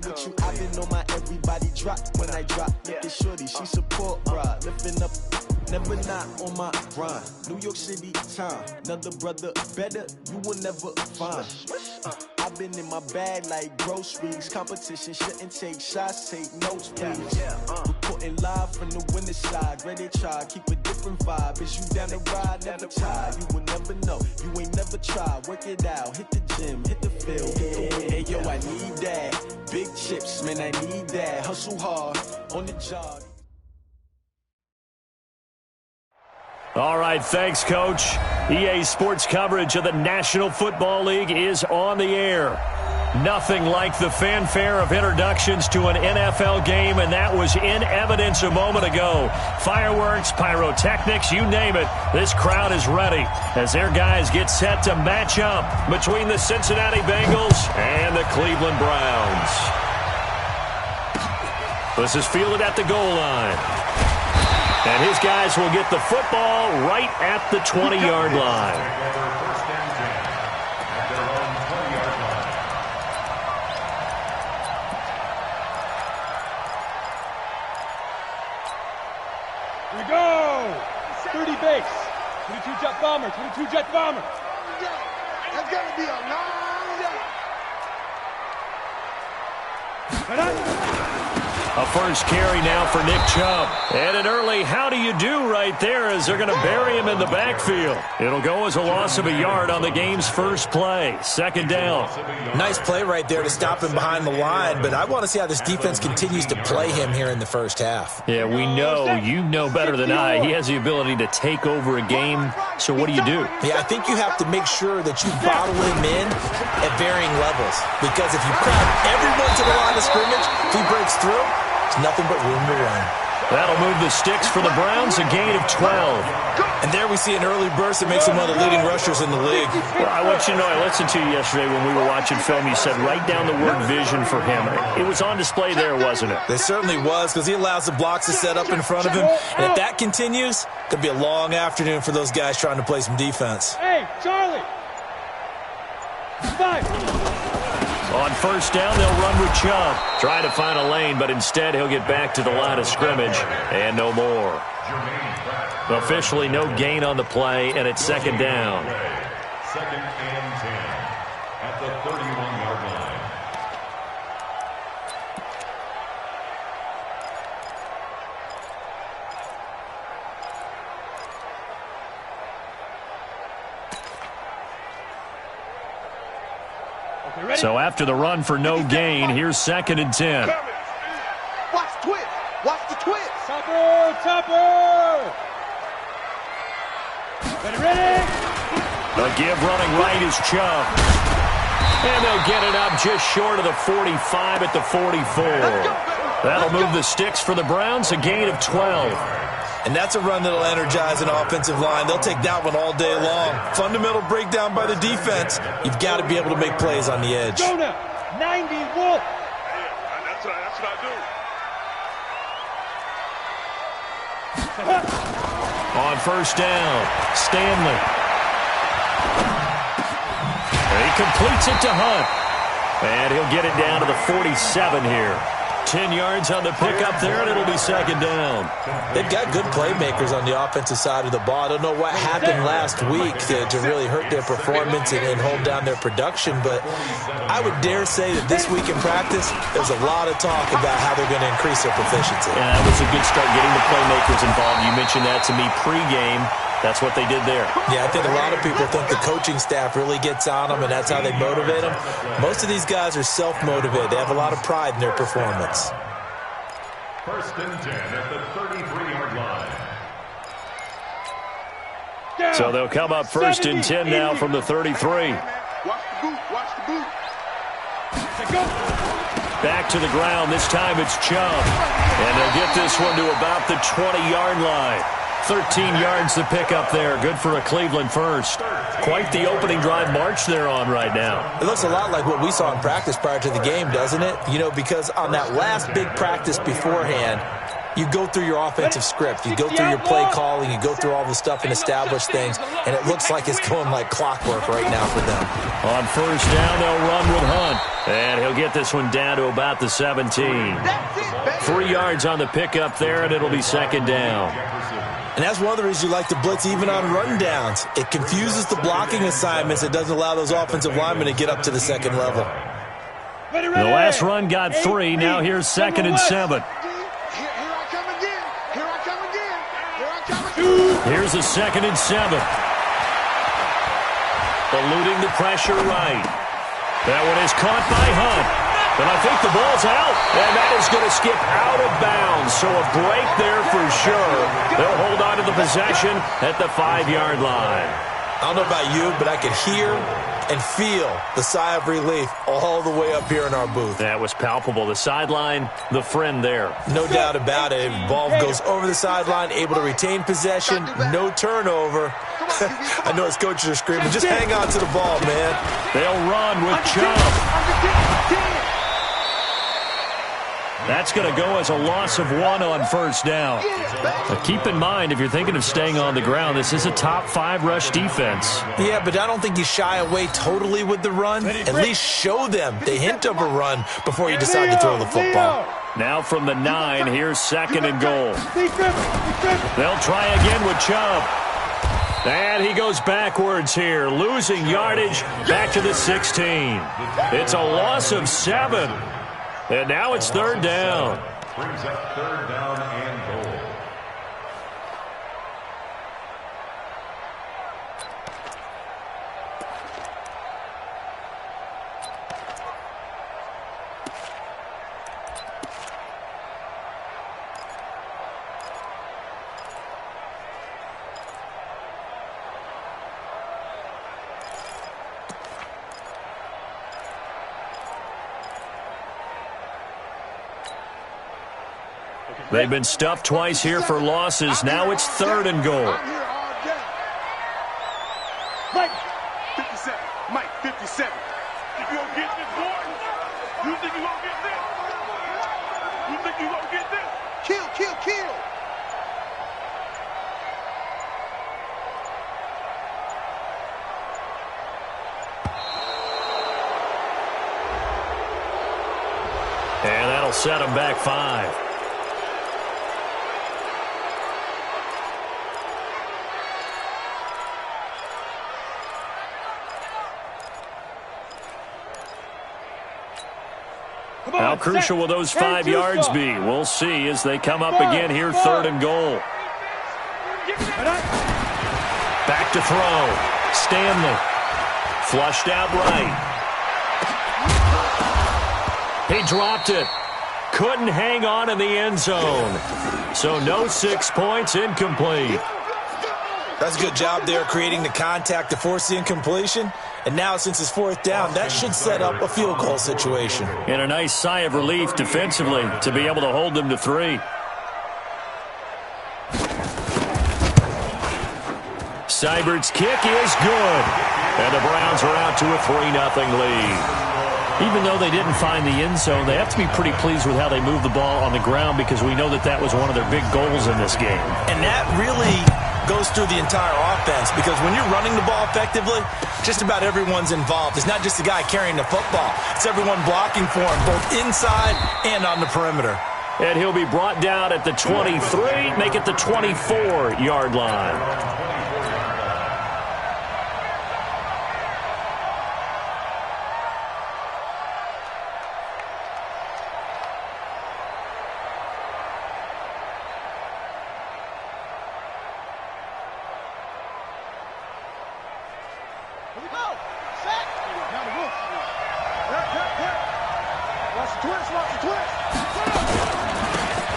With you, I've been on my everybody drop when I drop. Look at shorty, she support ride, lifting up, never not on my grind. New York City time, another brother better, you will never find. I've been in my bag like groceries. Competition shouldn't take shots, take notes, please. Reporting live from the winning side, ready to try, keep a different vibe. Is you down the ride, never tired. You will never know, you ain't never tried. Work it out, hit the gym, hit the field, hit the wind. Hey yo, I need that. Big chips, man, I need that. Hustle hard on the job. All right, thanks, Coach. EA Sports coverage of the National Football League is on the air. Nothing like the fanfare of introductions to an NFL game, and that was in evidence a moment ago. Fireworks, pyrotechnics, you name it. This crowd is ready as their guys get set to match up between the Cincinnati Bengals and the Cleveland Browns. This is fielded at the goal line. And his guys will get the football right at the 20-yard line. Here we go! 30 base. 22 jet bomber. 22 jet bomber. That's gonna be a long day. A first carry now for Nick Chubb. And an early how do you do right there as they're going to bury him in the backfield. It'll go as a loss of a yard on the game's first play. Second down. Nice play right there to stop him behind the line, but I want to see how this defense continues to play him here in the first half. Yeah, we know, you know better than I, he has the ability to take over a game. So what do? Yeah, I think you have to make sure that you bottle him in at varying levels. Because if you crowd everyone to the line of scrimmage, if he breaks through, there's nothing but room to run. That'll move the sticks for the Browns, a gain of 12. And there we see an early burst that makes him one of the leading rushers in the league. Well, I want you to know, I listened to you yesterday when we were watching film. You said write down the word vision for him. It was on display there, wasn't it? It certainly was, because he allows the blocks to set up in front of him. And if that continues, it could be a long afternoon for those guys trying to play some defense. Hey, Charlie! 5. On first down, they'll run with Chubb. Trying to find a lane, but instead he'll get back to the line of scrimmage. And no more. Officially no gain on the play, and it's second down. Second and 10 at the 31-yard line. So after the run for no gain, here's second and 10. Watch the twist. Watch the twist. Topper! Ready? A give running right is Chubb. And they'll get it up just short of the 45 at the 44. That'll move the sticks for the Browns, a gain of 12. And that's a run that'll energize an offensive line. They'll take that one all day long. Fundamental breakdown by the defense. You've got to be able to make plays on the edge. Go now. 90 Wolf. That's what I do. On first down, Stanley. And he completes it to Hunt. And he'll get it down to the 47 here. 10 yards on the pickup there, and it'll be second down. They've got good playmakers on the offensive side of the ball. I don't know what happened last week to really hurt their performance and hold down their production, but I would dare say that this week in practice, there's a lot of talk about how they're going to increase their proficiency. Yeah, that was a good start, getting the playmakers involved. You mentioned that to me pregame. That's what they did there. Yeah, I think a lot of people think the coaching staff really gets on them, and that's how they motivate them. Most of these guys are self-motivated. They have a lot of pride in their performance. First and 10 at the 33-yard line. So they'll come up first and 10 now from the 33. Watch the boot. Watch the boot. Back to the ground. This time it's Chubb. And they'll get this one to about the 20-yard line. 13 yards to pick up there. Good for a Cleveland first. Quite the opening drive march they're on right now. It looks a lot like what we saw in practice prior to the game, doesn't it? You know, because on that last big practice beforehand, You go through your offensive script. You go through your play calling. You go through all the stuff and establish things, and it looks like it's going like clockwork right now for them. On first down, they'll run with Hunt. And he'll get this one down to about the 17. 3 yards on the pickup there, and it'll be second down. And that's one of the reasons you like to blitz even on rundowns. It confuses the blocking assignments. It doesn't allow those offensive linemen to get up to the second level. The last run got 3. Now here's 2nd and 7. Here's a 2nd and 7. Eluding the pressure right. That one is caught by Hunt. And I think the ball's out. And that is going to skip out of bounds. So a break there for sure. They'll hold on to the possession at the 5-yard line. I don't know about you, but I could hear and feel the sigh of relief all the way up here in our booth. That was palpable. The sideline, the friend there. No doubt about it. Ball goes over the sideline, able to retain possession, no turnover. I know his coaches are screaming, just hang on to the ball, man. They'll run with Chubb. That's going to go as a loss of 1 on first down. But keep in mind, if you're thinking of staying on the ground, this is a top 5 rush defense. Yeah, but I don't think you shy away totally with the run. At least show them the hint of a run before you decide to throw the football. Now from the 9, here's 2nd and goal. They'll try again with Chubb. And he goes backwards here, losing yardage back to the 16. It's a loss of 7. And now it's 3rd down. Brings up 3rd down and goal. They've been stuffed twice here for losses. Now it's 3rd and goal. Mike, 57. Mike, 57. Think you gonna get this, boy? You think you gonna get this? You think you gonna get this? Kill, kill, kill. And that'll set him back 5. How crucial will those 5 yards be? We'll see as they come up again here, 3rd and goal. Back to throw. Stanley. Flushed out right. He dropped it. Couldn't hang on in the end zone. So no 6 points, incomplete. That's a good job there creating the contact to force the incompletion. And now, since it's 4th down, that should set up a field goal situation. And a nice sigh of relief defensively to be able to hold them to 3. Seibert's kick is good. And the Browns are out to a 3-0 lead. Even though they didn't find the end zone, they have to be pretty pleased with how they moved the ball on the ground because we know that that was one of their big goals in this game. And that really goes through the entire offense because when you're running the ball effectively, just about everyone's involved. It's not just the guy carrying the football. It's everyone blocking for him, both inside and on the perimeter. And he'll be brought down at the 23, make it the 24-yard line.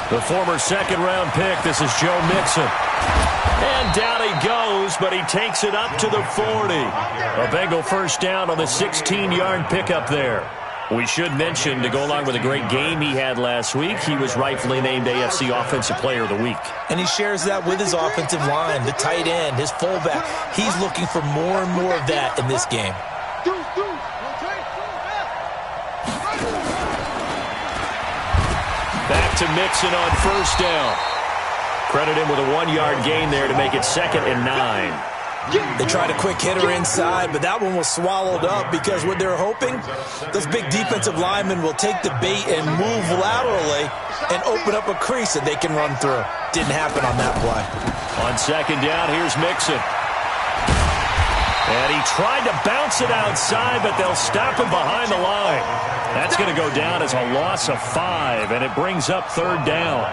The former second-round pick, this is Joe Mixon. And down he goes, but he takes it up to the 40. A Bengal first down on the 16-yard pickup there. We should mention, to go along with a great game he had last week, he was rightfully named AFC Offensive Player of the Week. And he shares that with his offensive line, the tight end, his fullback. He's looking for more and more of that in this game. Back out to Mixon on first down. Credit him with a 1-yard gain there to make it 2nd and 9. They tried a quick hitter inside, but that one was swallowed up because what they're hoping, those big defensive linemen will take the bait and move laterally and open up a crease that they can run through. Didn't happen on that play. On 2nd down, here's Mixon. And he tried to bounce it outside, but they'll stop him behind the line. That's going to go down as a loss of 5, and it brings up 3rd down.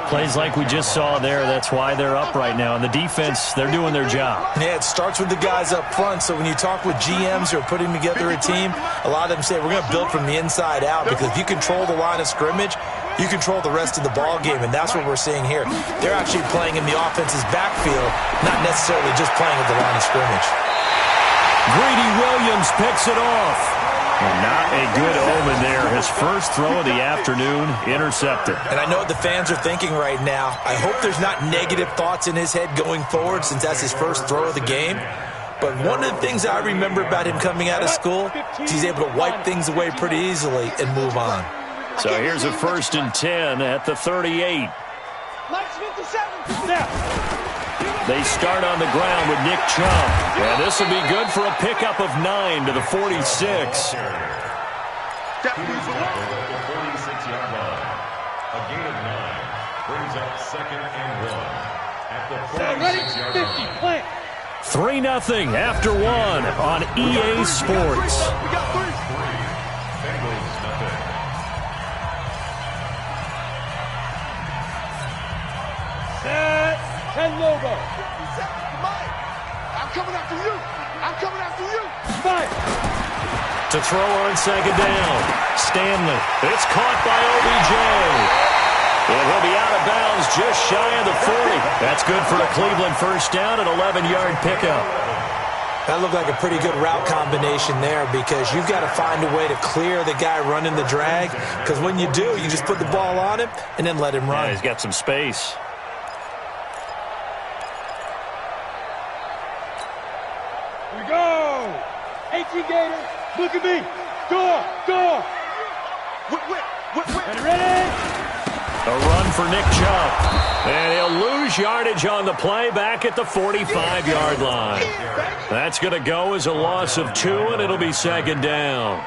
Plays like we just saw there, that's why they're up right now. And the defense, they're doing their job. Yeah, it starts with the guys up front. So when you talk with GMs who are putting together a team, a lot of them say, we're going to build from the inside out, because if you control the line of scrimmage, you control the rest of the ball game, and that's what we're seeing here. They're actually playing in the offense's backfield, not necessarily just playing at the line of scrimmage. Greedy Williams picks it off. And not a good omen there. His first throw of the afternoon intercepted. And I know what the fans are thinking right now. I hope there's not negative thoughts in his head going forward, since that's his first throw of the game. But one of the things I remember about him coming out of school is he's able to wipe things away pretty easily and move on. So here's a 1st and 10 at the 38. They start on the ground with Nick Chubb. And this will be good for a pickup of 9 to the 46. At the 46-yard line. A gain of 9 brings up 2nd and 1 at the 46-yard line. 3-0 after 1 on EA Sports. Bengals nothing. Set. 10 logo. I'm coming after you. I'm coming after you. 5. To throw on 2nd down. Stanley. It's caught by OBJ. And he'll be out of bounds just shy of the 40. That's good for a Cleveland first down, an 11-yard pickup. That looked like a pretty good route combination there, because you've got to find a way to clear the guy running the drag, because when you do, you just put the ball on him and then let him run. Yeah, he's got some space. Here we go. 18 Gator. Look at me. Go. And ready. A run for Nick Chubb. And he'll lose yardage on the play back at the 45-yard line. That's going to go as a loss of 2, and it'll be 2nd down.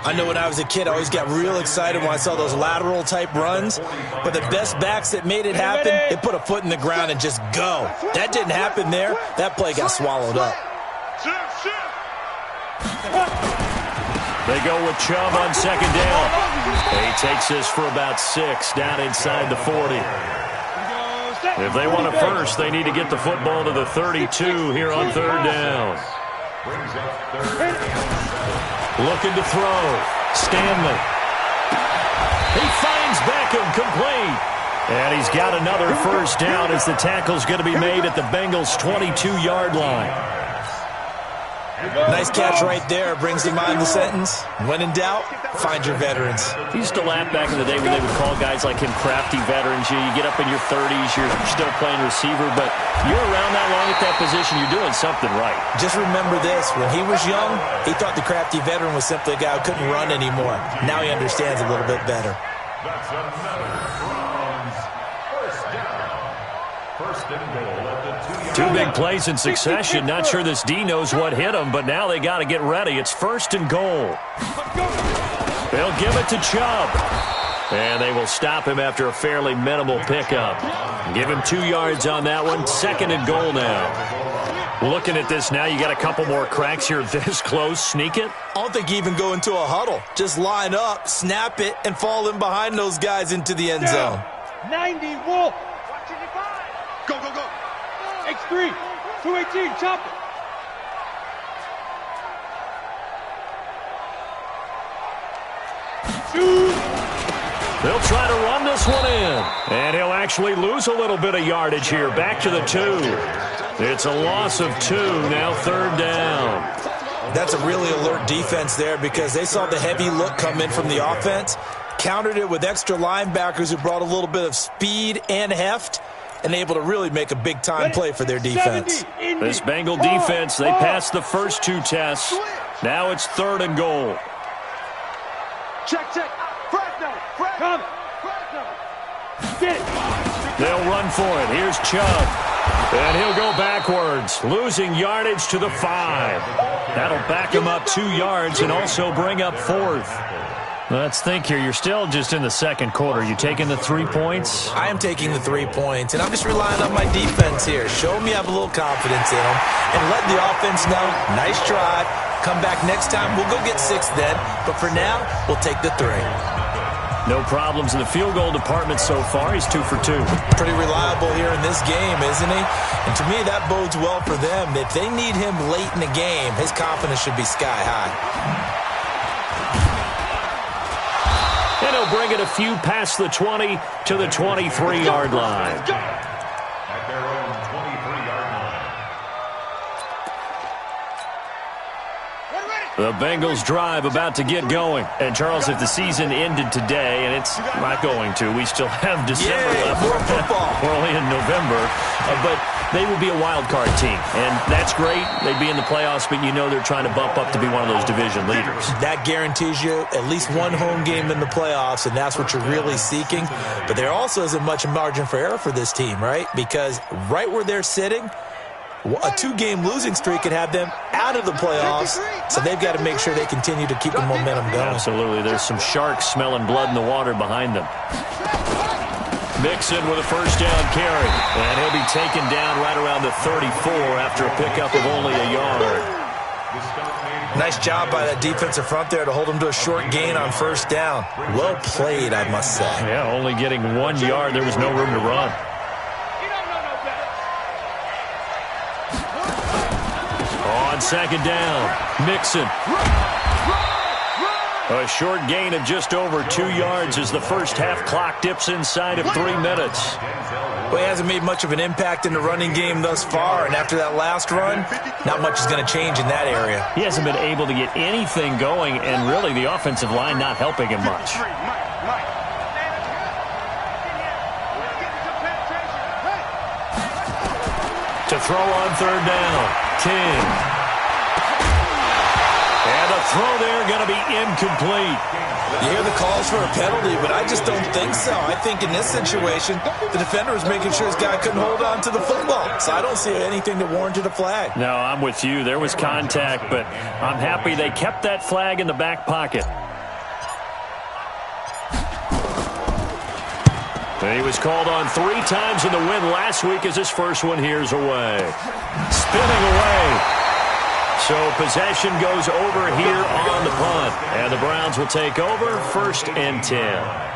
I know when I was a kid, I always got real excited when I saw those lateral-type runs. But the best backs that made it happen, they put a foot in the ground and just go. That didn't happen there. That play got swallowed up. They go with Chubb on 2nd down. He takes this for about 6 down inside the 40. If they want a first, they need to get the football to the 32 here on 3rd down. Looking to throw. Stanley. He finds Beckham complete. And he's got another first down as the tackle's going to be made at the Bengals' 22-yard line. Nice catch right there. Brings to mind the sentence, when in doubt, find your veterans. He used to laugh back in the day when they would call guys like him crafty veterans. You get up in your 30s, you're still playing receiver, but you're around that long at that position, you're doing something right. Just remember this, when he was young, he thought the crafty veteran was simply a guy who couldn't run anymore. Now he understands a little bit better. That's another Browns first down. First and goal at the 2-yard 2 big plays in succession. Not sure this D knows what hit him, but now they got to get ready. It's 1st and goal. They'll give it to Chubb. And they will stop him after a fairly minimal pickup. Give him 2 yards on that one. 2nd and goal now. Looking at this now, you got a couple more cracks here this close. Sneak it? I don't think you even go into a huddle. Just line up, snap it, and fall in behind those guys into the end zone. 90 Wolf. Go. X3. 218. Chop it. Shoot. They'll try to run this one in. And he'll actually lose a little bit of yardage here. Back to the 2. It's a loss of 2. Now 3rd down. That's a really alert defense there, because they saw the heavy look come in from the offense, countered it with extra linebackers who brought a little bit of speed and heft, and able to really make a big-time play for their defense. This Bengal defense, they passed the first 2 tests. Now it's 3rd and goal. Check. Fresno. Come. They'll run for it. Here's Chubb. And he'll go backwards, losing yardage to the 5. That'll back him up 2 yards and also bring up 4th. Let's think here. You're still just in the second quarter. You taking the 3 points? I am taking the 3 points, and I'm just relying on my defense here. Show me I have a little confidence in them, and let the offense know, nice drive. Come back next time. We'll go get 6 then, but for now, we'll take the 3. No problems in the field goal department so far. He's 2 for 2. Pretty reliable here in this game, isn't he? And to me, that bodes well for them. If they need him late in the game, his confidence should be sky high. And he'll bring it a few past the 20 to the 23-yard line. At their own 23-yard line. The Bengals drive about to get going. And, Charles, if the season ended today, and it's not going to, we still have December left. More football. We're only in November. But they would be a wild card team. And that's great. They'd be in the playoffs, but you know they're trying to bump up to be one of those division leaders. That guarantees you at least one home game in the playoffs, and that's what you're really seeking. But there also isn't much margin for error for this team, right? Because right where they're sitting, a 2-game losing streak could have them out of the playoffs, so they've got to make sure they continue to keep the momentum going. Absolutely. There's some sharks smelling blood in the water behind them. Mixon with a first down carry, and he'll be taken down right around the 34 after a pickup of only a yard. Nice job by that defensive front there to hold him to a short gain on first down. Well played, I must say. Yeah, only getting 1 yard. There was no room to run. On second down, Mixon. A short gain of just over 2 yards as the first half clock dips inside of 3 minutes. Well, he hasn't made much of an impact in the running game thus far, and after that last run, not much is going to change in that area. He hasn't been able to get anything going, and really the offensive line not helping him much. To throw on third down, King. And the throw there going to be incomplete. You hear the calls for a penalty, but I just don't think so. I think in this situation, the defender was making sure his guy couldn't hold on to the football. So I don't see anything that warranted a flag. No, I'm with you. There was contact, but I'm happy they kept that flag in the back pocket. And he was called on 3 times in the win last week as his first one here's away. Spinning away. So possession goes over here on the punt. And the Browns will take over 1st and 10.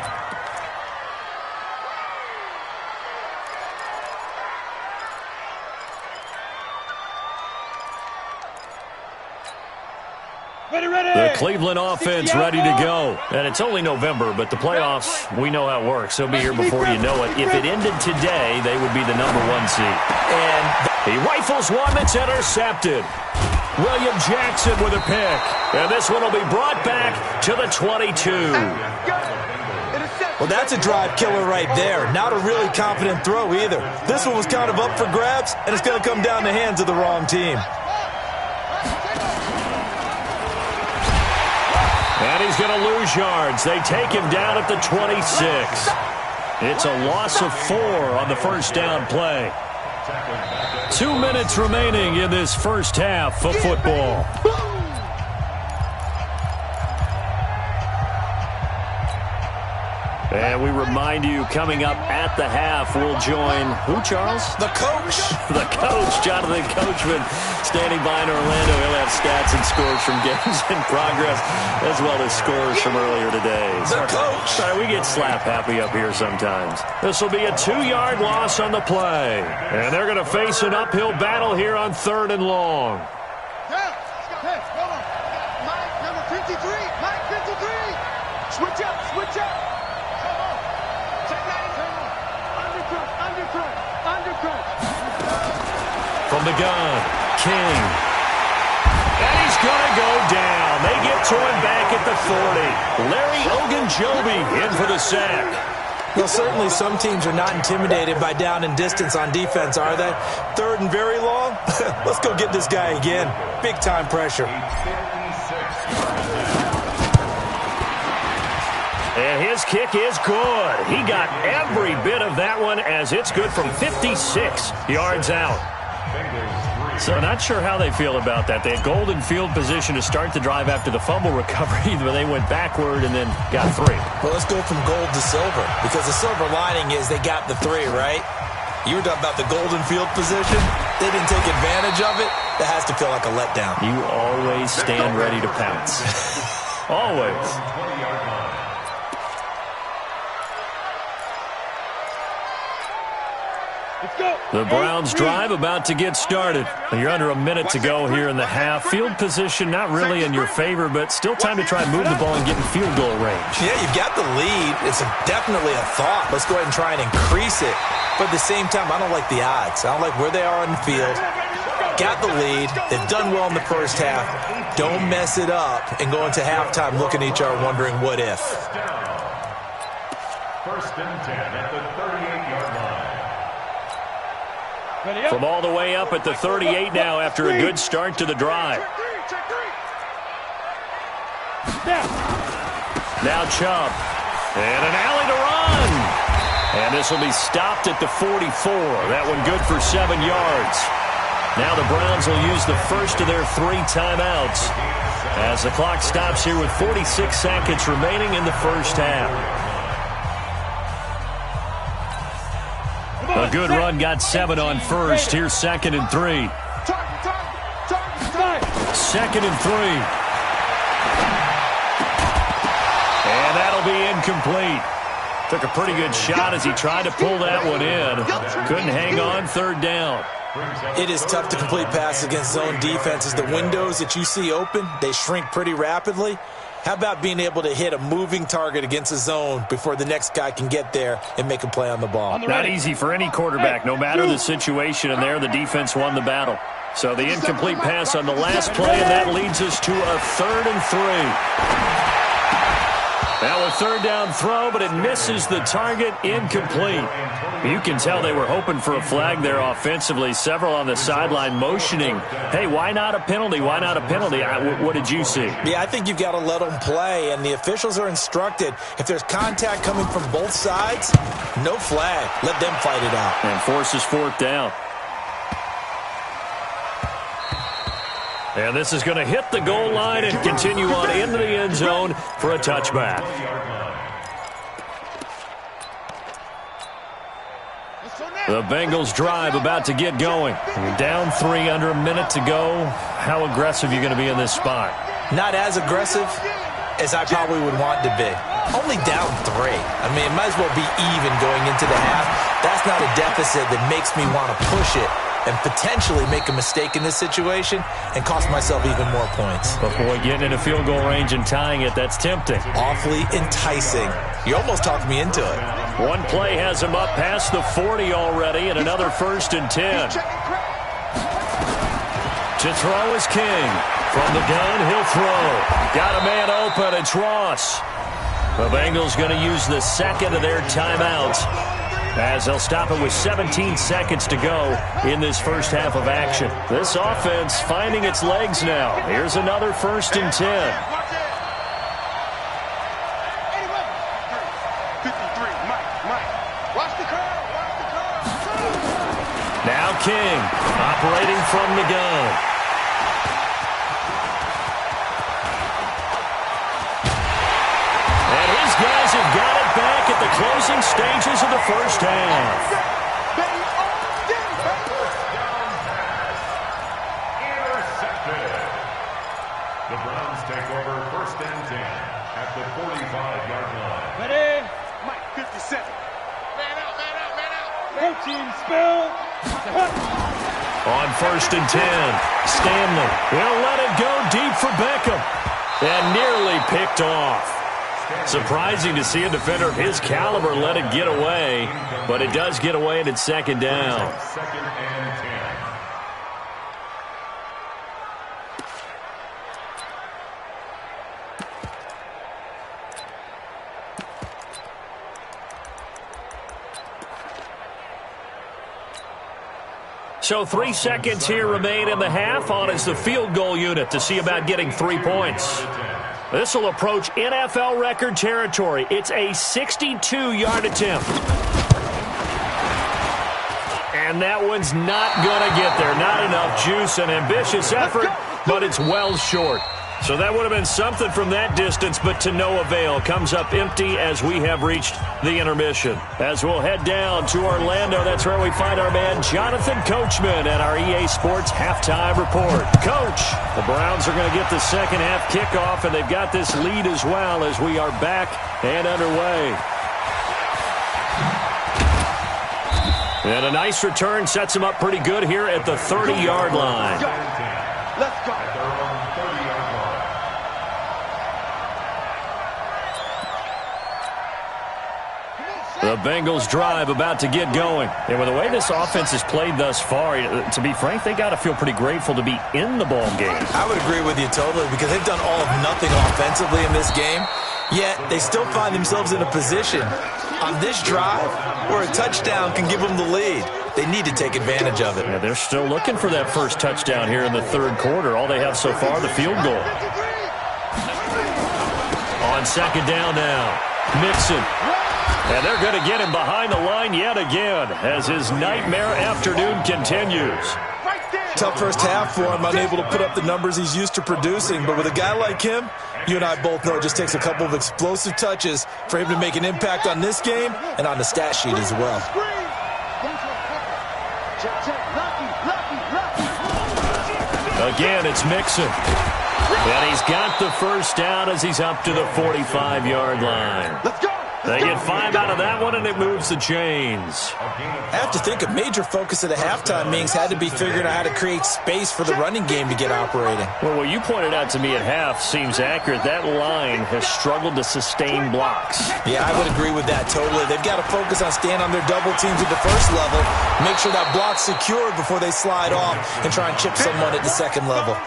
The Cleveland offense ready to go. And it's only November, but the playoffs, we know how it works. They'll be here before you know it. If it ended today, they would be the #1 seed. And he rifles one that's intercepted. William Jackson with a pick. And this one will be brought back to the 22. Well, that's a drive killer right there. Not a really confident throw either. This one was kind of up for grabs, and it's going to come down the hands of the wrong team. And he's going to lose yards. They take him down at the 26. It's a loss of 4 on the first down play. 2 minutes remaining in this first half of football. And we remind you, coming up at the half, we'll join who, Charles? The coach. The coach, Jonathan Coachman, standing by in Orlando. He'll have stats and scores from games in progress, as well as scores from earlier today. The coach. Sorry, we get slap happy up here sometimes. This will be a 2-yard loss on the play. And they're going to face an uphill battle here on 3rd and long. Mike, number 53. Mike, 53. Switch up, switch up. From the gun, King. And he's going to go down. They get to him back at the 40. Larry Ogunjobi in for the sack. Well, certainly some teams are not intimidated by down and distance on defense, are they? 3rd and very long? Let's go get this guy again. Big time pressure. And his kick is good. He got every bit of that one as it's good from 56 yards out. So not sure how they feel about that. They had golden field position to start the drive after the fumble recovery, but they went backward and then got 3. Well, let's go from gold to silver, because the silver lining is they got the 3, right? You were talking about the golden field position. They didn't take advantage of it. That has to feel like a letdown. You always stand ready to pounce. Always. The Browns drive about to get started. You're under a minute to go here in the half. Field position not really in your favor, but still time to try and move the ball and get in field goal range. Yeah, you've got the lead. It's definitely a thought. Let's go ahead and try and increase it. But at the same time, I don't like the odds. I don't like where they are on the field. Got the lead. They've done well in the first half. Don't mess it up and go into halftime looking at each other wondering what if. First and 10 at the 38-yard line. From all the way up at the 38 now after a good start to the drive. Now Chubb. And an alley to run. And this will be stopped at the 44. That one good for 7 yards. Now the Browns will use the first of their 3 timeouts as the clock stops here with 46 seconds remaining in the first half. A good run got 7 on first. Here's 2nd and 3. 2nd and 3. And that'll be incomplete. Took a pretty good shot as he tried to pull that one in. Couldn't hang on, 3rd down. It is tough to complete passes against zone defenses. The windows that you see open, they shrink pretty rapidly. How about being able to hit a moving target against a zone before the next guy can get there and make a play on the ball? Not easy for any quarterback. No matter the situation, and there the defense won the battle. So the incomplete pass on the last play, and that leads us to a 3rd and 3. Now a 3rd down throw, but it misses the target, incomplete. You can tell they were hoping for a flag there offensively. Several on the sideline motioning, hey, why not a penalty? Why not a penalty? What did you see? Yeah, I think you've got to let them play, and the officials are instructed, if there's contact coming from both sides, no flag. Let them fight it out. And forces 4th down. And this is going to hit the goal line and continue on into the end zone for a touchback. The Bengals drive about to get going. You're down 3, under a minute to go. How aggressive are you going to be in this spot? Not as aggressive as I probably would want to be. Only down 3. I mean, it might as well be even going into the half. That's not a deficit that makes me want to push it and potentially make a mistake in this situation and cost myself even more points. But boy, getting into field goal range and tying it, that's tempting. Awfully enticing. You almost talked me into it. One play has him up past the 40 already, and another 1st and 10. To throw is King. From the gun, he'll throw. Got a man open, it's Ross. The Bengals going to use the 2nd of their timeouts as they'll stop it with 17 seconds to go in this first half of action. This offense finding its legs now. Here's another 1st and 10. 53, Mike. Watch the curve. Now King operating from the gun. And his guys have got it back at the closing stages of the first half. Intercepted. The Browns take over 1st and 10 at the 45-yard line. Ready? Mike, 57. Man out. 14, spill. On 1st and 10, Stanley will let it go deep for Beckham. And nearly picked off. Surprising to see a defender of his caliber let it get away, but it does get away and it's 2nd down. 2nd and 10. So 3 seconds here remain in the half. On is the field goal unit to see about getting 3 points. This will approach NFL record territory. It's a 62-yard attempt. And that one's not going to get there. Not enough juice. An ambitious effort, but it's well short. So that would have been something from that distance, but to no avail. Comes up empty as we have reached the intermission. As we'll head down to Orlando, that's where we find our man Jonathan Coachman at our EA Sports Halftime Report. Coach, the Browns are going to get the second half kickoff, and they've got this lead as well as we are back and underway. And a nice return sets him up pretty good here at the 30-yard line. Let's go. The Bengals drive about to get going. And with the way this offense has played thus far, to be frank, they got to feel pretty grateful to be in the ball game. I would agree with you totally because they've done all of nothing offensively in this game, yet they still find themselves in a position on this drive where a touchdown can give them the lead. They need to take advantage of it. Yeah, they're still looking for that first touchdown here in the third quarter. All they have so far, the field goal. On second down now, Mixon. And they're going to get him behind the line yet again as his nightmare afternoon continues. Tough first half for him, unable to put up the numbers he's used to producing. But with a guy like him, you and I both know it just takes a couple of explosive touches for him to make an impact on this game and on the stat sheet as well. Again, it's Mixon. And he's got the first down as he's up to the 45-yard line. Let's go. They get 5 out of that one, and it moves the chains. I have to think a major focus of the halftime meetings had to be figuring out how to create space for the running game to get operating. Well, what you pointed out to me at half seems accurate. That line has struggled to sustain blocks. Yeah, I would agree with that totally. They've got to focus on staying on their double teams at the first level, make sure that block's secured before they slide off and try and chip someone at the second level.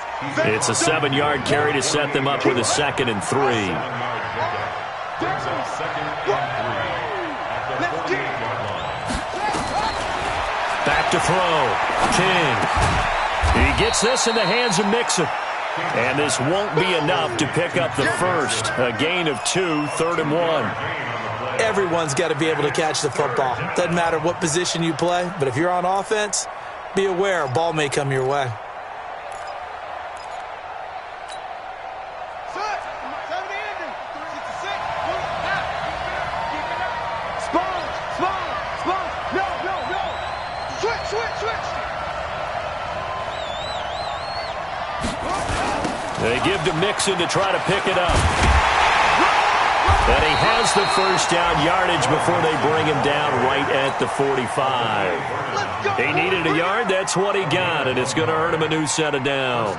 It's a 7-yard carry to set them up with a 2nd and 3. Back to throw. King. He gets this in the hands of Mixon. And this won't be enough to pick up the first. A gain of 2, 3rd and 1. Everyone's got to be able to catch the football. Doesn't matter what position you play, but if you're on offense, be aware a ball may come your way. They give to Mixon to try to pick it up. And he has the first down yardage before they bring him down right at the 45. He needed a yard. That's what he got, and it's going to earn him a new set of downs.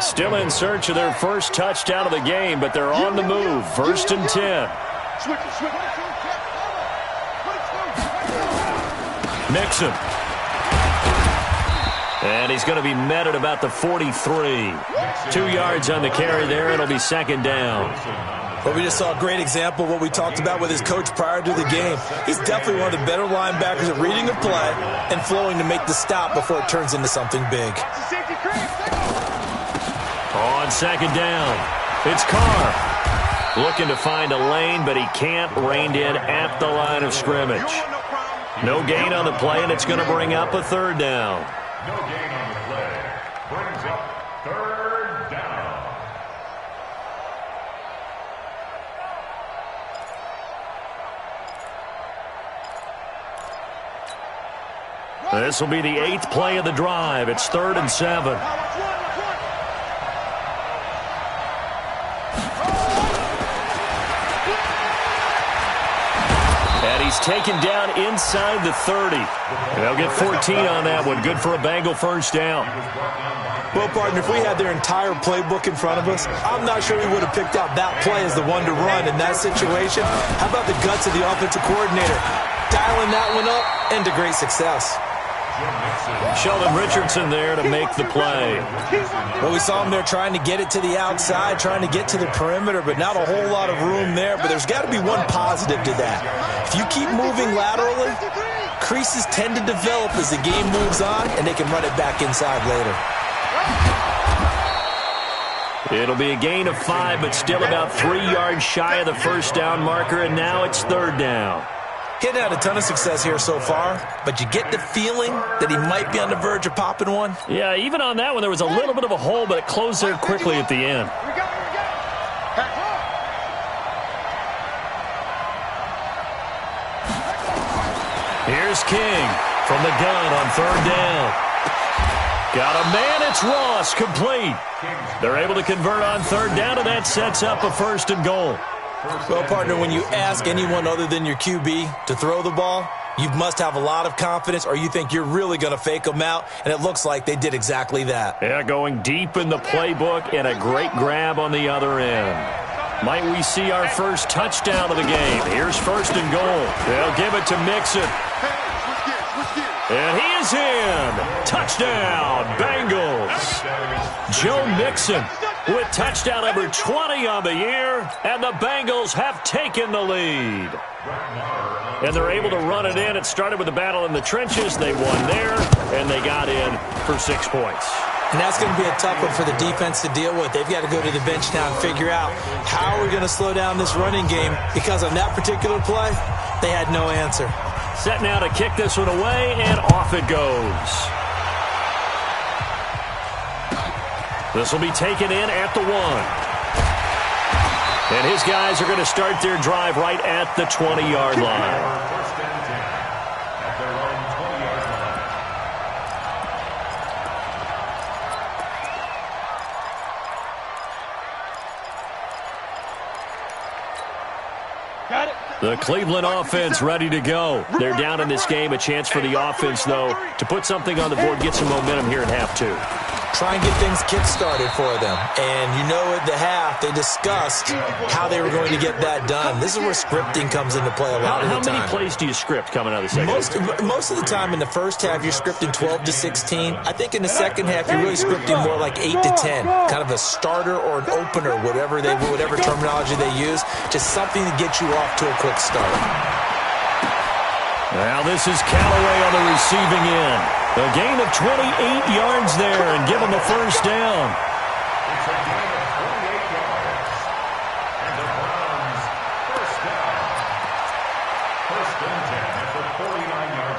Still in search of their first touchdown of the game, but they're on the move. 1st and 10. Mixon. And he's going to be met at about the 43. 2 yards on the carry there. It'll be 2nd down. But we just saw a great example of what we talked about with his coach prior to the game. He's definitely one of the better linebackers at reading the play and flowing to make the stop before it turns into something big. On 2nd down, it's Carr. Looking to find a lane, but he can't. Reined in at the line of scrimmage. No gain on the play, and it's going to bring up a 3rd down. No gain on the play. Brings up 3rd down. This will be the 8th play of the drive. It's 3rd and 7. And he's taken down inside the 30. And they'll get 14 on that one. Good for a Bengal first down. Well, partner, if we had their entire playbook in front of us, I'm not sure we would have picked out that play as the one to run in that situation. How about the guts of the offensive coordinator? Dialing that one up into great success. Sheldon Richardson there to make the play. Well, we saw him there trying to get it to the outside, trying to get to the perimeter, but not a whole lot of room there. But there's got to be one positive to that. If you keep moving laterally, creases tend to develop as the game moves on, and they can run it back inside later. It'll be a gain of 5, but still about 3 yards shy of the first down marker, and now it's 3rd down. He hadn't had a ton of success here so far, but you get the feeling that he might be on the verge of popping one. Yeah, even on that one, there was a little bit of a hole, but it closed there quickly at the end. Here's King from the gun on 3rd down. Got a man, it's Ross, complete. They're able to convert on 3rd down, and that sets up a 1st and goal. Well, partner, when you ask anyone other than your QB to throw the ball, you must have a lot of confidence, or you think you're really going to fake them out, and it looks like they did exactly that. Yeah, going deep in the playbook, and a great grab on the other end. Might we see our first touchdown of the game? Here's 1st and goal. They'll give it to Mixon. And he is in. Touchdown, Bengals. Joe Mixon with touchdown number 20 on the year, and the Bengals have taken the lead. And they're able to run it in. It started with a battle in the trenches. They won there, and they got in for 6 points. And that's going to be a tough one for the defense to deal with. They've got to go to the bench now and figure out how we're going to slow down this running game, because on that particular play, they had no answer. Set now to kick this one away, and off it goes. This will be taken in at the 1. And his guys are going to start their drive right at the 20-yard line. The Cleveland offense ready to go. They're down in this game. A chance for the offense, though, to put something on the board, get some momentum here in half 2. Try and get things kick-started for them. And you know at the half, they discussed how they were going to get that done. This is where scripting comes into play a lot of the time. How many plays do you script coming out of the second half? Most of the time in the first half, you're scripting 12 to 16. I think in the second half, you're really scripting more like 8 to 10. Kind of a starter or an opener, whatever terminology they use. Just something to get you off to a quick start. Now this is Callaway on the receiving end. A gain of 28 yards there, and give him the first down. It's a gain of 28 yards. And the Browns first down. 1st and 10 at the 49-yard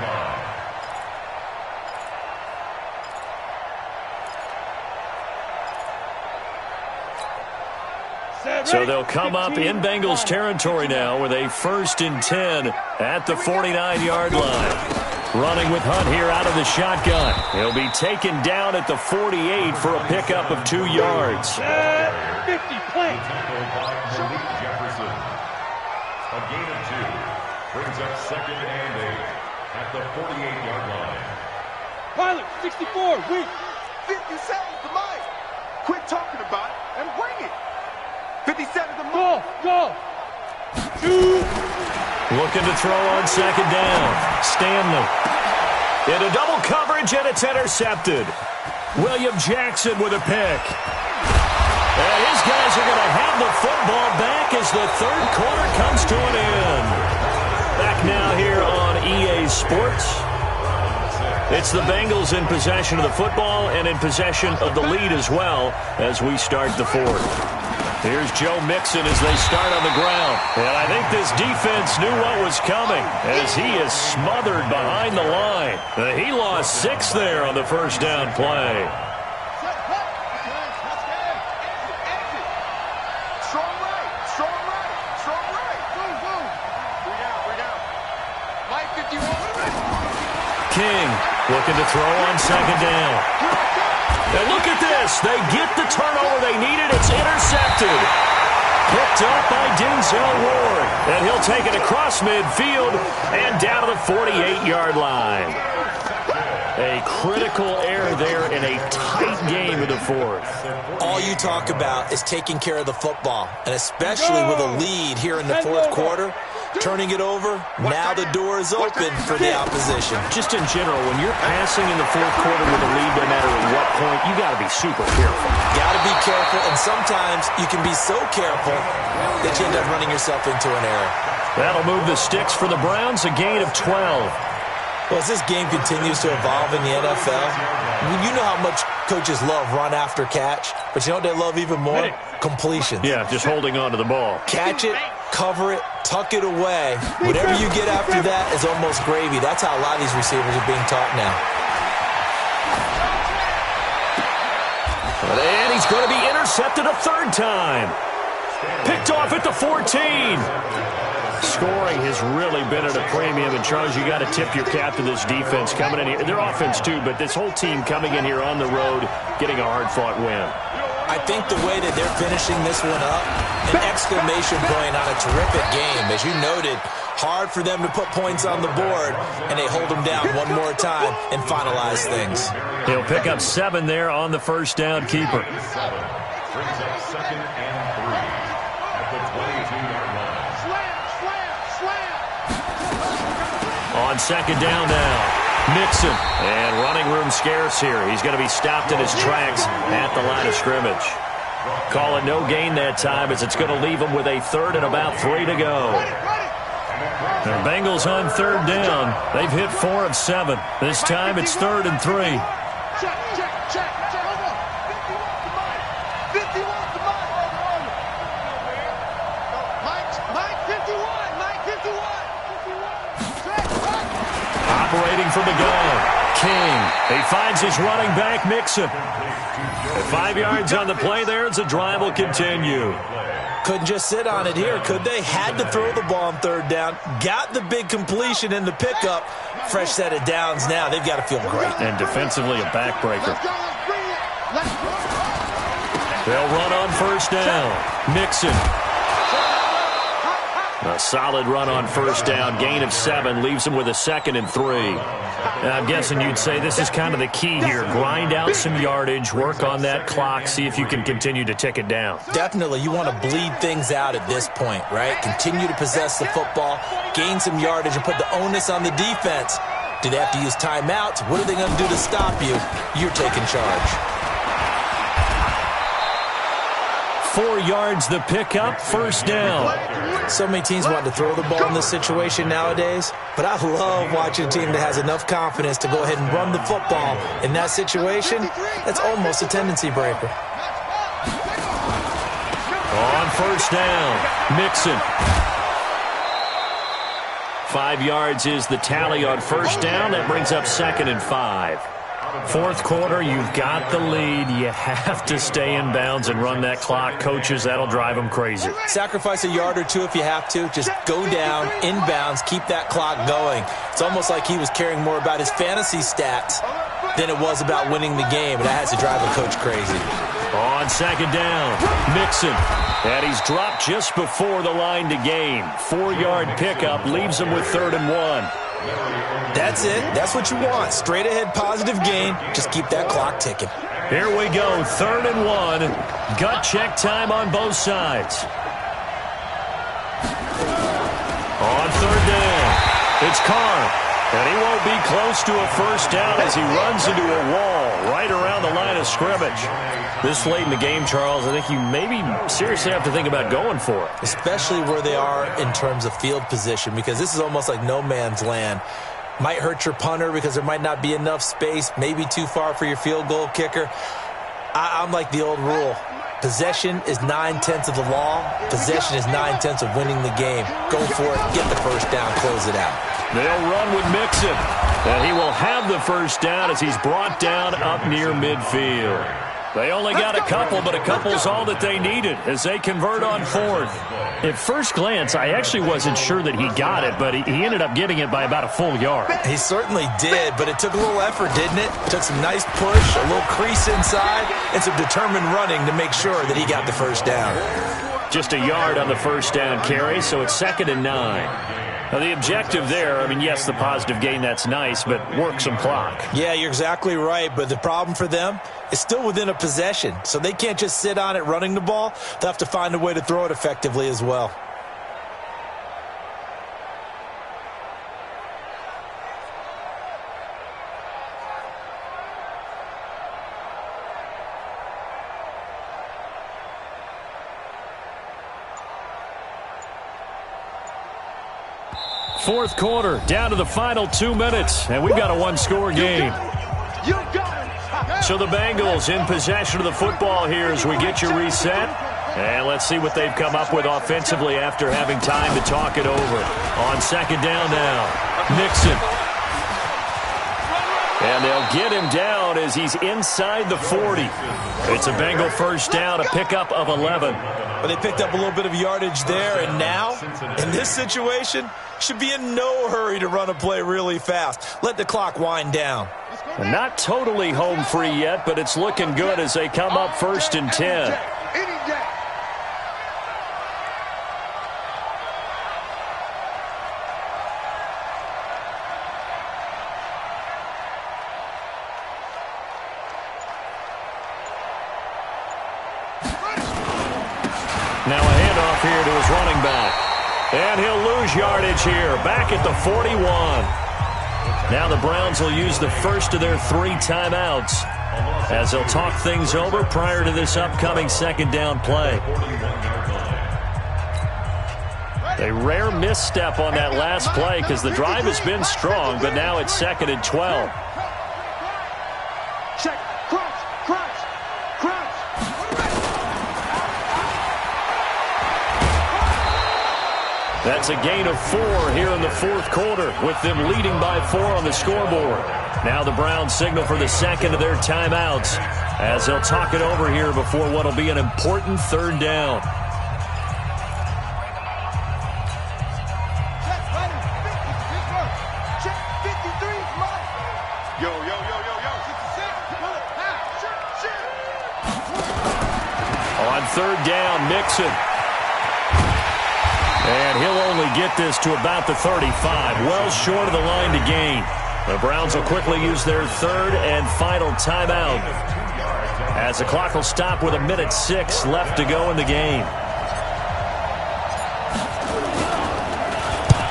line. So they'll come up in Bengals territory now with a 1st and 10 at the 49-yard line. Running with Hunt here out of the shotgun. He'll be taken down at the 48 for a pickup of 2 yards. 50 play. Tackled by Malik Jefferson. A gain of 2 brings up 2nd and 8 at the 48-yard line. Pilot, 64, weak. 50 seconds to Mike. Quit talking about it and bring it. 50 seconds to Go, Mike. go. 2. Looking to throw on 2nd down. Stanley. Into double coverage, and it's intercepted. William Jackson with a pick. And his guys are going to have the football back as the 3rd quarter comes to an end. Back now here on EA Sports. It's the Bengals in possession of the football and in possession of the lead as well as we start the 4th. Here's Joe Mixon as they start on the ground. And I think this defense knew what was coming as he is smothered behind the line. He lost 6 there on the first down play. Strong right, strong right, strong right. Boom, boom. Bring out. Mike 51. King looking to throw on 2nd down. And look at this. They get the turnover they needed. It's intercepted. Picked up by Denzel Ward. And he'll take it across midfield and down to the 48-yard line. A critical error there in a tight game of the 4th. All you talk about is taking care of the football, and especially with a lead here in the 4th quarter, turning it over, now the door is open for the opposition. Just in general, when you're passing in the 4th quarter with a lead, no matter at what point, you got to be super careful. Got to be careful, and sometimes you can be so careful that you end up running yourself into an error. That'll move the sticks for the Browns, a gain of 12. Well, as this game continues to evolve in the NFL, you know how much coaches love run after catch, but you know what they love even more? Completions. Yeah, just holding on to the ball. Catch it, cover it, tuck it away. Whatever you get after that is almost gravy. That's how a lot of these receivers are being taught now. And he's going to be intercepted a third time. Picked off at the 14. Scoring has really been at a premium. And, Charles, you got to tip your cap to this defense coming in here. Their offense, too, but this whole team coming in here on the road, getting a hard-fought win. I think the way that they're finishing this one up, an exclamation point on a terrific game. As you noted, hard for them to put points on the board, and they hold them down one more time and finalize things. He'll pick up 7 there on the first down keeper. Brings up 2nd and 3 at the 22-yard line. On second down now, Mixon. And running room scarce here. He's going to be stopped in his tracks at the line of scrimmage. Call it no gain that time as it's going to leave him with a third and about 3 to go. The Bengals on third down. They've hit 4 of 7. This time it's 3rd and 3. Check. 51 to Mike 51. Operating from the gun. King. He finds his running back, Mixon. At 5 yards on the play there, as the drive will continue. Couldn't just sit on it here, could they? Had to throw the ball on third down. Got the big completion in the pickup. Fresh set of downs now. They've got to feel great. And defensively, a backbreaker. They'll run on first down. Mixon. A solid run on first down. Gain of 7 leaves him with a 2nd and 3. And I'm guessing you'd say this is kind of the key here. Grind out some yardage, work on that clock, see if you can continue to tick it down. Definitely, you want to bleed things out at this point, right? Continue to possess the football, gain some yardage, and put the onus on the defense. Do they have to use timeouts? What are they going to do to stop you? You're taking charge. 4 yards the pickup, first down. So many teams want to throw the ball in this situation nowadays, but I love watching a team that has enough confidence to go ahead and run the football. In that situation, that's almost a tendency breaker. On first down, Mixon. 5 yards is the tally on first down. That brings up 2nd and 5. Fourth quarter, you've got the lead. You have to stay in bounds and run that clock. Coaches, that'll drive them crazy. Sacrifice a yard or two if you have to. Just go down, in bounds, keep that clock going. It's almost like he was caring more about his fantasy stats than it was about winning the game, and that has to drive a coach crazy. On second down, Mixon. And he's dropped just before the line to gain. 4-yard pickup leaves him with 3rd and 1. That's it. That's what you want. Straight ahead positive gain. Just keep that clock ticking. Here we go. 3rd and 1. Gut check time on both sides. On third down, it's Carr. And he won't be close to a first down as he runs into a wall right around the line of scrimmage. This late in the game, Charles, I think you maybe seriously have to think about going for it. Especially where they are in terms of field position, because this is almost like no man's land. Might hurt your punter because there might not be enough space, maybe too far for your field goal kicker. I'm like the old rule. Possession is 9/10 of the law. Possession is 9/10 of winning the game. Go for it. Get the first down. Close it out. They'll run with Mixon. And he will have the first down as he's brought down up near midfield. They only got a couple, but a couple's all that they needed as they convert on 4th. At first glance, I actually wasn't sure that he got it, but he ended up getting it by about a full yard. He certainly did, but it took a little effort, didn't it? Took some nice push, a little crease inside, and some determined running to make sure that he got the first down. Just a yard on the first down carry, so it's 2nd and 9. Now, the objective there, I mean, yes, the positive gain, that's nice, but work some clock. Yeah, you're exactly right, but the problem for them is still within a possession, so they can't just sit on it running the ball. They'll have to find a way to throw it effectively as well. fourth quarter, down to the final 2 minutes, and we've got a one-score game. So the Bengals in possession of the football here as we get you reset. And let's see what they've come up with offensively after having time to talk it over. On second down now, Nixon. And they'll get him down as he's inside the 40. It's a Bengal first down, a pickup of 11. But they picked up a little bit of yardage there, and now, in this situation, should be in no hurry to run a play really fast. Let the clock wind down. Not totally home free yet, but it's looking good as they come up first and 10. Now a handoff here to his running back. And he'll lose yardage here, back at the 41. Now the Browns will use the first of their 3 timeouts as they'll talk things over prior to this upcoming second down play. A rare misstep on that last play because the drive has been strong, but now it's second and 12. Check. Crunch. That's a gain of 4 here in the fourth quarter with them leading by 4 on the scoreboard. Now the Browns signal for the second of their timeouts as they'll talk it over here before what will be an important third down. On third down, Mixon. And he'll only get this to about the 35, well short of the line to gain. The Browns will quickly use their third and final timeout as the clock will stop with 1:06 left to go in the game.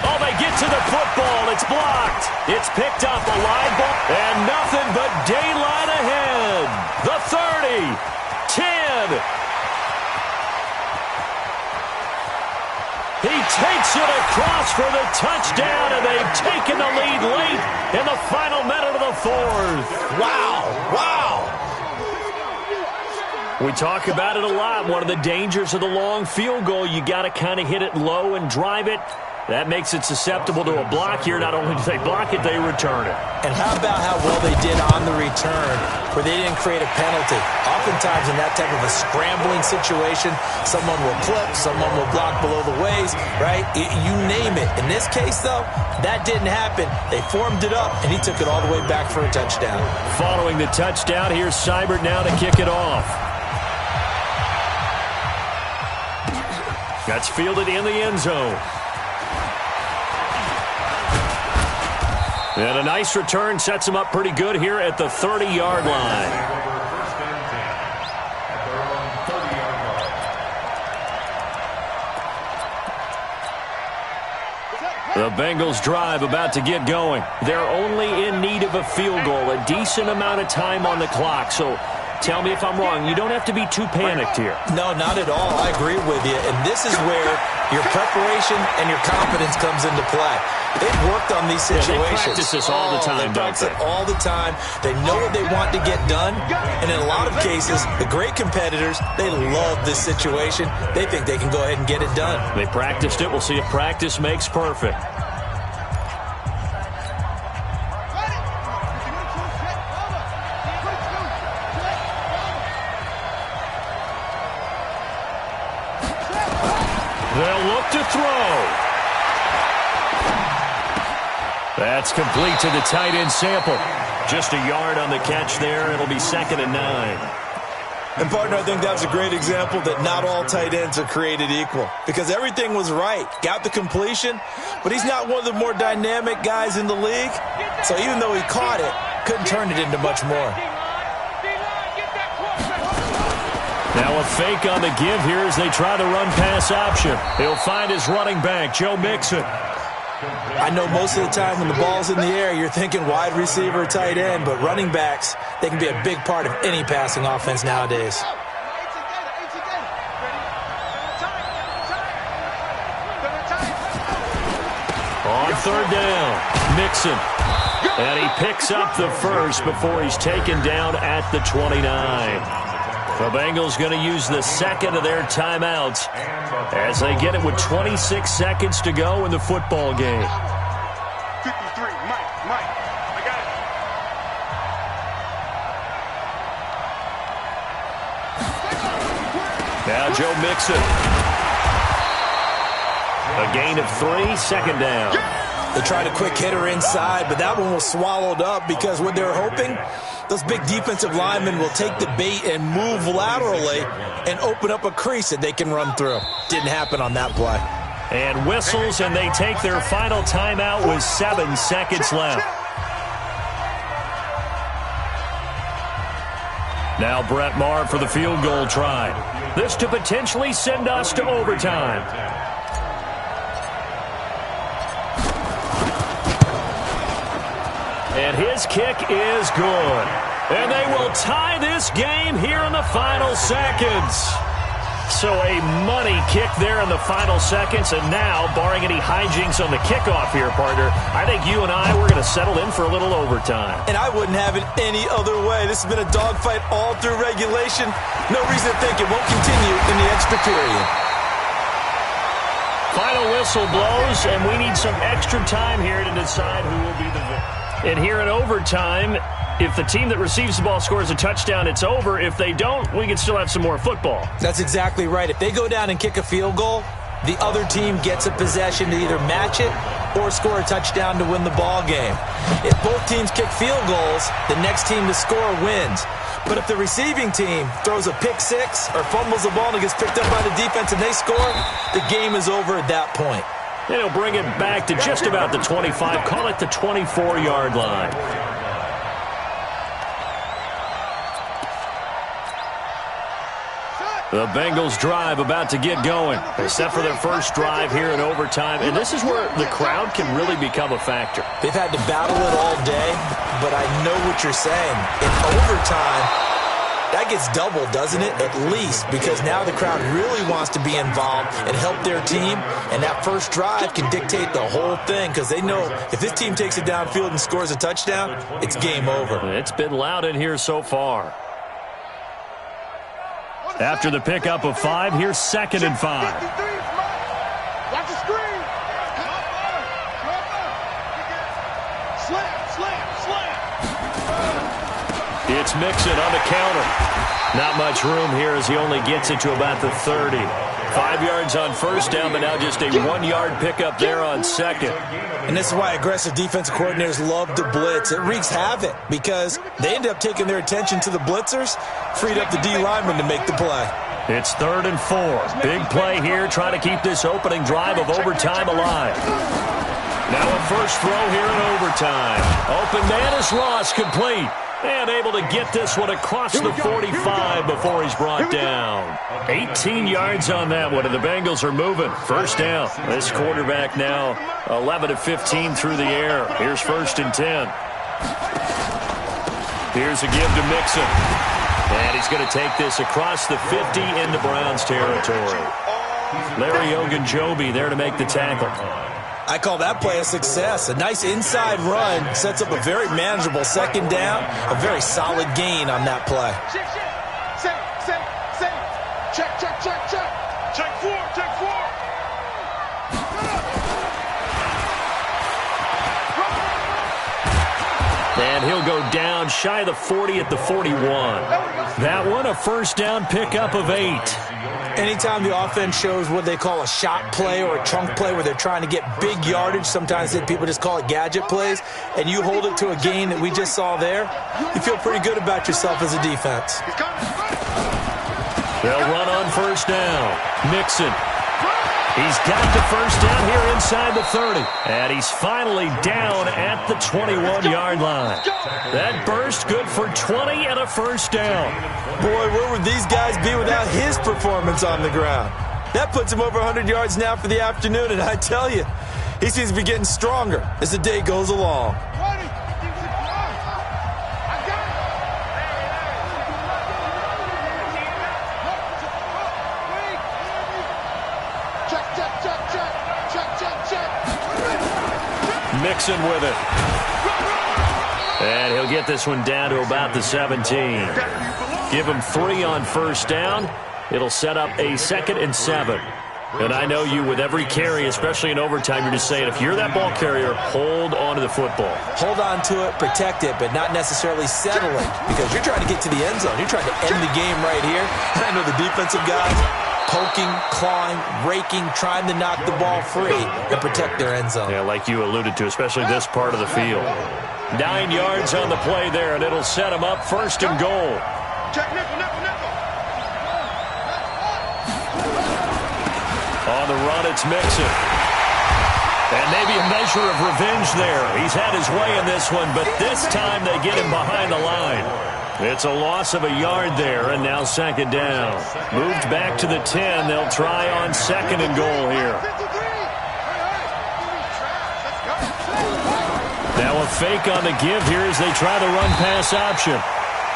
Oh, they get to the football. It's blocked. It's picked up, a live ball, and nothing but daylight ahead. The 30, 10. He takes it across for the touchdown, and they've taken the lead late in the final minute of the fourth. Wow. We talk about it a lot. One of the dangers of the long field goal, you got to kind of hit it low and drive it. That makes it susceptible to a block here. Not only do they block it, they return it. And how about how well they did on the return where they didn't create a penalty? Oftentimes in that type of a scrambling situation, someone will clip, someone will block below the waist, right? You name it. In this case, though, that didn't happen. They formed it up, and he took it all the way back for a touchdown. Following the touchdown, here's Seibert now to kick it off. That's fielded in the end zone. And a nice return sets him up pretty good here at the 30-yard line. The Bengals drive about to get going. They're only in need of a field goal, a decent amount of time on the clock. So tell me if I'm wrong. You don't have to be too panicked here. No, not at all. I agree with you. And this is where your preparation and your confidence comes into play. They've worked on these situations. Yeah, they practice this all the time, they practice it all the time. They know what they want to get done. And in a lot of cases, the great competitors, they love this situation. They think they can go ahead and get it done. They practiced it. We'll see if practice makes perfect. They'll look to throw. That's complete to the tight end Sample. Just a yard on the catch there. It'll be second and 9. And, partner, I think that was a great example that not all tight ends are created equal because everything was right. Got the completion, but he's not one of the more dynamic guys in the league. So even though he caught it, couldn't turn it into much more. Now a fake on the give here as they try the run-pass option. He'll find his running back, Joe Mixon. I know most of the time when the ball's in the air, you're thinking wide receiver, tight end, but running backs, they can be a big part of any passing offense nowadays. On third down. Mixon. And he picks up the first before he's taken down at the 29. The Bengals going to use the second of their timeouts as they get it with 26 seconds to go in the football game. 53, Mike, I got it. Now Joe Mixon. A gain of 3, second down. They tried a quick hitter inside, but that one was swallowed up because what they're hoping, those big defensive linemen will take the bait and move laterally and open up a crease that they can run through. Didn't happen on that play. And whistles, and they take their final timeout with 7 seconds left. Now Brett Maher for the field goal try. This to potentially send us to overtime. And his kick is good. And they will tie this game here in the final seconds. So a money kick there in the final seconds. And now, barring any hijinks on the kickoff here, partner, I think you and I, we're going to settle in for a little overtime. And I wouldn't have it any other way. This has been a dogfight all through regulation. No reason to think it won't continue in the extra period. Final whistle blows, and we need some extra time here to decide who will be the victor. And here in overtime, if the team that receives the ball scores a touchdown, it's over. If they don't, we can still have some more football. That's exactly right. If they go down and kick a field goal, the other team gets a possession to either match it or score a touchdown to win the ball game. If both teams kick field goals, the next team to score wins. But if the receiving team throws a pick six or fumbles the ball and it gets picked up by the defense and they score, the game is over at that point. And he'll bring it back to just about the 25, call it the 24-yard line. The Bengals drive about to get going. They're set for their first drive here in overtime, and this is where the crowd can really become a factor. They've had to battle it all day, but I know what you're saying. In overtime, that gets doubled, doesn't it? At least, because now the crowd really wants to be involved and help their team, and that first drive can dictate the whole thing because they know if this team takes it downfield and scores a touchdown, it's game over. It's been loud in here so far. After the pickup of 5, here's 2nd and 5. Watch the screen. Slam. It's Mixon on the counter. Not much room here as he only gets it to about the 30. 5 yards on first down, but now just a 1-yard pickup there on second. And this is why aggressive defensive coordinators love to blitz. It wreaks havoc because they end up taking their attention to the blitzers, freed up the D lineman to make the play. It's 3rd and 4. Big play here, trying to keep this opening drive of overtime alive. Now a first throw here in overtime. Open man is lost, complete. And able to get this one across the 45 before he's brought down. 18 yards on that one, and the Bengals are moving. First down. This quarterback now 11 of 15 through the air. Here's 1st and 10. Here's a give to Mixon. And he's going to take this across the 50 into Browns territory. Larry Ogunjobi there to make the tackle. I call that play a success. A nice inside run sets up a very manageable 2nd down. A very solid gain on that play. Check 4. And he'll go down shy of the 40 at the 41. That one a first down pickup of 8. Anytime the offense shows what they call a shot play or a chunk play where they're trying to get big yardage, sometimes people just call it gadget plays, and you hold it to a gain that we just saw there, you feel pretty good about yourself as a defense. They'll run on first down. Mixon. He's got the first down here inside the 30. And he's finally down at the 21-yard line. That burst good for 20 and a first down. Boy, where would these guys be without his performance on the ground? That puts him over 100 yards now for the afternoon, and I tell you, he seems to be getting stronger as the day goes along. Mixon with it. And he'll get this one down to about the 17. Give him 3 on first down. It'll set up a 2nd and 7. And I know you, with every carry, especially in overtime, you're just saying, if you're that ball carrier, hold on to the football. Hold on to it, protect it, but not necessarily settle it, because you're trying to get to the end zone. You're trying to end the game right here. And I know the defensive guys poking, clawing, raking, trying to knock the ball free and protect their end zone. Yeah, like you alluded to, especially this part of the field. 9 yards on the play there, and it'll set them up 1st and goal. On the run, it's Mixon. And maybe a measure of revenge there. He's had his way in this one, but this time they get him behind the line. It's a loss of a yard there, and now 2nd down. Moved back to the 10. They'll try on 2nd and goal here. Now a fake on the give here as they try the run-pass option.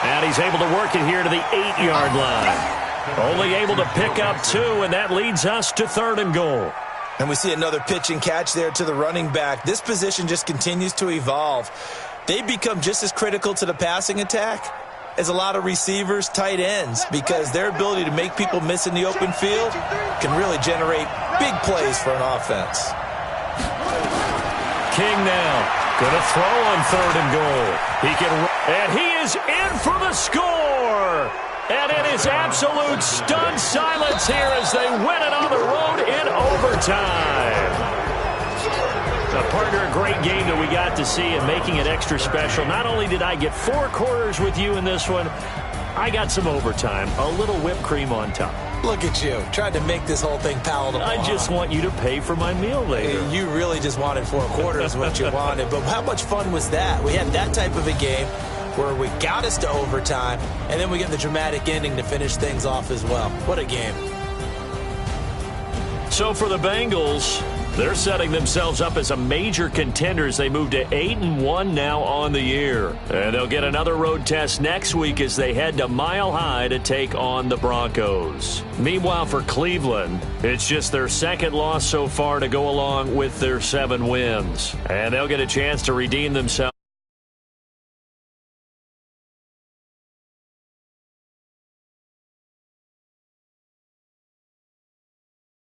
And he's able to work it here to the 8-yard line. Only able to pick up 2, and that leads us to 3rd and goal. And we see another pitch and catch there to the running back. This position just continues to evolve. They become just as critical to the passing attack as a lot of receivers, tight ends, because their ability to make people miss in the open field can really generate big plays for an offense. King now. Going to throw on 3rd and goal. And he is in for the score. And it is absolute stunned silence here as they win it on the road in overtime. A partner, a great game that we got to see and making it extra special. Not only did I get 4 quarters with you in this one, I got some overtime, a little whipped cream on top. Look at you, trying to make this whole thing palatable. I just want you to pay for my meal later. You really just wanted 4 quarters what you wanted. But how much fun was that? We had that type of a game where we got us to overtime, and then we get the dramatic ending to finish things off as well. What a game. So for the Bengals, they're setting themselves up as a major contender as they move to 8-1 now on the year. And they'll get another road test next week as they head to Mile High to take on the Broncos. Meanwhile, for Cleveland, it's just their 2nd loss so far to go along with their 7 wins. And they'll get a chance to redeem themselves.